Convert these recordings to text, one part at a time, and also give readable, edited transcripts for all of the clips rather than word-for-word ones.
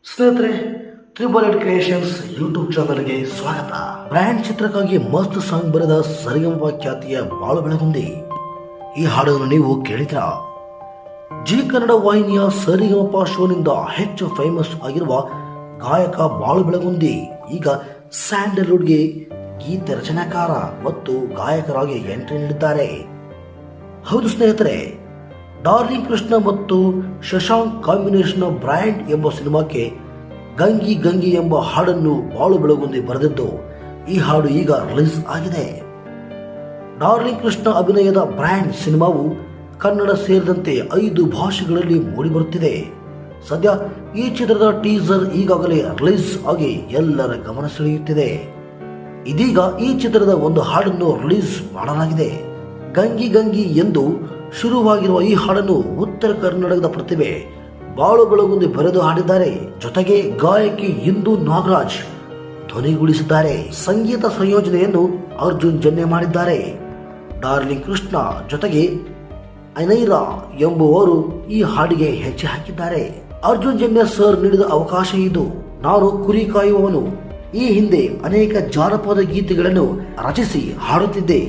ಸ್ನೇಹಿತರೆ, triple eight creations YouTube ಚಾನಲ್ಗೆ ಸ್ವಾಗತ. ಬ್ರ್ಯಾಂಡ್ ಚಿತ್ರಕ್ಕಾಗಿ ಮಸ್ತ್ ಸಾಂಗ್ ಬರೆದ ಸರಿಗಮಪ ಖ್ಯಾತಿಯ ಬಾಳು ಬೆಳಗುಂದಿ ಈ ಹಾಡನ್ನು ನೀವು ಕೇಳಿದ್ರಾ? ಜಿ ಕನ್ನಡ ವಾಹಿನಿಯ ಸರಿಗಮಪ ಶೋನಿಂದ ಹೆಚ್ಚು ಫೇಮಸ್ ಆಗಿರುವ ಗಾಯಕ ಬಾಳು ಬೆಳಗುಂದಿ ಈಗ ಸ್ಯಾಂಡಲ್ವುಡ್ಗೆ ಗೀತೆ ರಚನಾಕಾರ ಮತ್ತು ಗಾಯಕರಾಗಿ ಎಂಟ್ರಿ ನೀಡಿದ್ದಾರೆ. ಹೌದು ಸ್ನೇಹಿತರೆ, ಡಾರ್ಲಿಂಗ್ ಕೃಷ್ಣ ಮತ್ತು ಶಶಾಂಕ್ ಕಾಂಬಿನೇಷನ್ ಬ್ರ್ಯಾಂಡ್ ಎಂಬ ಸಿನಿಮಾಕ್ಕೆ ಗಂಗಿ ಗಂಗಿ ಎಂಬ ಹಾಡನ್ನು ಬಾಳು ಬೆಳಗುಂದಿ ಬರೆದಿದ್ದು ಈ ಹಾಡು ಈಗ ರಿಲೀಸ್ ಆಗಿದೆ. ಡಾರ್ಲಿಂಗ್ ಕೃಷ್ಣ ಅಭಿನಯದ ಬ್ರ್ಯಾಂಡ್ ಸಿನಿಮಾವು ಕನ್ನಡ ಸೇರಿದಂತೆ 5 ಭಾಷೆಗಳಲ್ಲಿ ಮೂಡಿಬರುತ್ತಿದೆ. ಸದ್ಯ ಈ ಚಿತ್ರದ ಟೀಸರ್ ಈಗಾಗಲೇ ರಿಲೀಸ್ ಆಗಿ ಎಲ್ಲರ ಗಮನ ಸೆಳೆಯುತ್ತಿದೆ. ಇದೀಗ ಈ ಚಿತ್ರದ ಒಂದು ಹಾಡನ್ನು ರಿಲೀಸ್ ಮಾಡಲಾಗಿದೆ. ಗಂಗಿ ಗಂಗಿ ಎಂದು ಶುರುವಾಗಿರುವ ಈ ಹಾಡನ್ನು ಉತ್ತರ ಕರ್ನಾಟಕದ ಪ್ರತಿಭೆ ಬಾಳು ಬೆಳಗುಂದಿ ಬರೆದು ಹಾಡಿದ್ದಾರೆ. ಜೊತೆಗೆ ಗಾಯಕಿ ಇಂದು ನಾಗರಾಜ್ ಧ್ವನಿಗೂಡಿಸಿದ್ದಾರೆ. ಸಂಗೀತ ಸಂಯೋಜನೆಯನ್ನು ಅರ್ಜುನ್ ಜನ್ಯ ಮಾಡಿದ್ದಾರೆ. ಡಾರ್ಲಿಂಗ್ ಕೃಷ್ಣ ಜೊತೆಗೆ ಅನೈರಾ ಎಂಬುವರು ಈ ಹಾಡಿಗೆ ಹೆಜ್ಜೆ ಹಾಕಿದ್ದಾರೆ. ಅರ್ಜುನ್ ಜನ್ಯ ಸರ್ ನೀಡಿದ ಅವಕಾಶ ಇದು. ನಾನು ಕುರಿ ಕಾಯುವವನು, ಈ ಹಿಂದೆ ಅನೇಕ ಜಾನಪದ ಗೀತೆಗಳನ್ನು ರಚಿಸಿ ಹಾಡುತ್ತಿದ್ದೆ.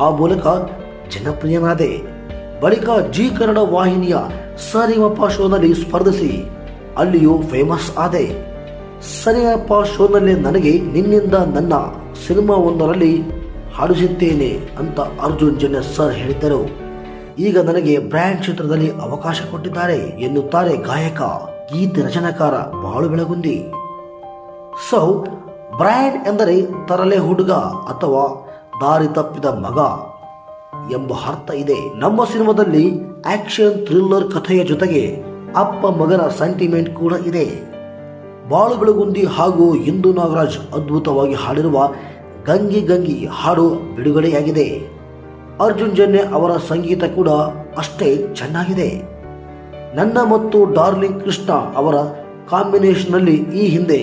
ಆ ಮೂಲಕ ಜನಪ್ರಿಯನಾದೆ. ಬಳಿಕ ಜಿ ಕನ್ನಡ ವಾಹಿನಿಯ ಸರಿಗಮಪ ಶೋನಲ್ಲಿ ಸ್ಪರ್ಧಿಸಿ ಅಲ್ಲಿಯೂ ಫೇಮಸ್ ಆದೆ. ಸರಿಗಮಪ ಶೋನಲ್ಲಿ ನನಗೆ ನಿನ್ನಿಂದ ನನ್ನ ಸಿನಿಮಾ ಒಂದರಲ್ಲಿ ಹಾಡಿಸುತ್ತೇನೆ ಅಂತ ಅರ್ಜುನ್ ಜನ್ಯ ಸರ್ ಹೇಳಿದ್ದರು. ಈಗ ನನಗೆ ಬ್ರ್ಯಾಂಡ್ ಚಿತ್ರದಲ್ಲಿ ಅವಕಾಶ ಕೊಟ್ಟಿದ್ದಾರೆ ಎನ್ನುತ್ತಾರೆ ಗಾಯಕ ಗೀತೆ ರಚನಾಕಾರ ಬಾಳು ಬೆಳಗುಂದಿ. ಸೊ ಬ್ರ್ಯಾಂಡ್ ಎಂದರೆ ತರಲೆ ಹುಡುಗ ಅಥವಾ ದಾರಿ ತಪ್ಪಿದ ಮಗ ಎಂಬ ಅರ್ಥ ಇದೆ. ನಮ್ಮ ಸಿನಿಮಾದಲ್ಲಿ ಆಕ್ಷನ್ ಥ್ರಿಲ್ಲರ್ ಕಥೆಯ ಜೊತೆಗೆ ಅಪ್ಪ ಮಗನ ಸೆಂಟಿಮೆಂಟ್ ಕೂಡ ಇದೆ. ಬಾಳು ಬೆಳಗುಂದಿ ಹಾಗೂ ಇಂದು ನಾಗರಾಜ್ ಅದ್ಭುತವಾಗಿ ಹಾಡಿರುವ ಗಂಗಿ ಗಂಗಿ ಹಾಡು ಬಿಡುಗಡೆಯಾಗಿದೆ. ಅರ್ಜುನ್ ಜನ್ಯ ಅವರ ಸಂಗೀತ ಕೂಡ ಅಷ್ಟೇ ಚೆನ್ನಾಗಿದೆ. ನನ್ನ ಮತ್ತು ಡಾರ್ಲಿಂಗ್ ಕೃಷ್ಣ ಅವರ ಕಾಂಬಿನೇಷನ್ನಲ್ಲಿ ಈ ಹಿಂದೆ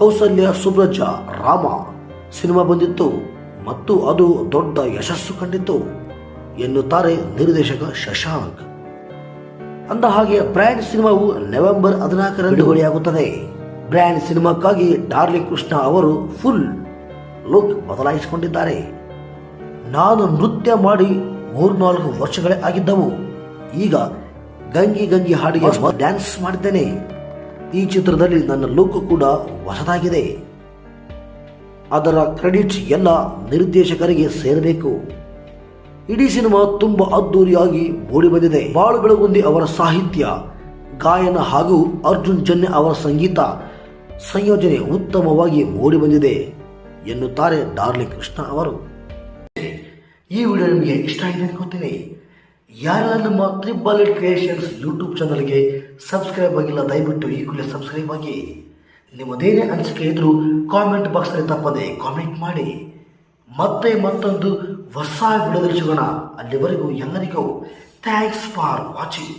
ಕೌಸಲ್ಯ ಸುಬ್ರಜ ರಾಮ ಸಿನಿಮಾ ಬಂದಿತ್ತು ಮತ್ತು ಅದು ದೊಡ್ಡ ಯಶಸ್ಸು ಕಂಡಿತ್ತು ಎನ್ನುತ್ತಾರೆ ನಿರ್ದೇಶಕ ಶಶಾಂಕ್. ಅಂದ ಹಾಗೆ ಬ್ರ್ಯಾಂಡ್ ಸಿನಿಮಾವು ನವೆಂಬರ್ 14 ಬಿಡುಗಡೆಯಾಗುತ್ತದೆ. ಬ್ರ್ಯಾಂಡ್ ಸಿನಿಮಾಕ್ಕಾಗಿ ಡಾರ್ಲಿಂಗ್ ಕೃಷ್ಣ ಅವರು ಫುಲ್ ಲುಕ್ ಬದಲಾಯಿಸಿಕೊಂಡಿದ್ದಾರೆ. ನಾನು ನೃತ್ಯ ಮಾಡಿ 3-4 ವರ್ಷಗಳೇ ಆಗಿದ್ದವು. ಈಗ ಗಂಗಿ ಗಂಗಿ ಹಾಡಿಗೆ ಡ್ಯಾನ್ಸ್ ಮಾಡಿದ್ದೇನೆ. ಈ ಚಿತ್ರದಲ್ಲಿ ನನ್ನ ಲುಕ್ ಕೂಡ ಹೊಸದಾಗಿದೆ. ಅದರ ಕ್ರೆಡಿಟ್ ಎಲ್ಲ ನಿರ್ದೇಶಕರಿಗೆ ಸೇರಬೇಕು. ಇಡೀ ಸಿನಿಮಾ ತುಂಬಾ ಅದ್ದೂರಿಯಾಗಿ ಮೂಡಿಬಂದಿದೆ. ಬಾಳು ಬೆಳಗುಂದಿ ಅವರ ಸಾಹಿತ್ಯ, ಗಾಯನ ಹಾಗೂ ಅರ್ಜುನ್ ಜನ್ಯ ಅವರ ಸಂಗೀತ ಸಂಯೋಜನೆ ಉತ್ತಮವಾಗಿ ಮೂಡಿಬಂದಿದೆ ಎನ್ನುತ್ತಾರೆ ಡಾರ್ಲಿಂಗ್ ಕೃಷ್ಣ ಅವರು. ಈ ವಿಡಿಯೋ ನಿಮಗೆ ಇಷ್ಟ ಆಗಿದೆ ಅನ್ಕೋತೀನಿ. ಯಾರೆಲ್ಲ ನಮ್ಮ ತ್ರಿಬಲ್ ಏಟ್ ಕ್ರಿಯೇಷನ್ಸ್ ಯೂಟ್ಯೂಬ್ ಚಾನಲ್ಗೆ ಸಬ್ಸ್ಕ್ರೈಬ್ ಆಗಿಲ್ಲ, ದಯವಿಟ್ಟು ಈ ಕೂಡಲೇ ಸಬ್ಸ್ಕ್ರೈಬ್ ಆಗಿ. ನಿಮ್ಮದೇನೇ ಅನಿಸಿಕೆ ಇದ್ರೂ ಕಾಮೆಂಟ್ ಬಾಕ್ಸ್ನಲ್ಲಿ ತಪ್ಪದೆ ಕಾಮೆಂಟ್ ಮಾಡಿ. ಮತ್ತೆ ಮತ್ತೊಂದು ಹೊಸ ವಿಡಿಯೋದಲ್ಲಿ ಸಿಗೋಣ. ಅಲ್ಲಿವರೆಗೂ ಎಲ್ಲರಿಗೂ ಥ್ಯಾಂಕ್ಸ್ ಫಾರ್ ವಾಚಿಂಗ್.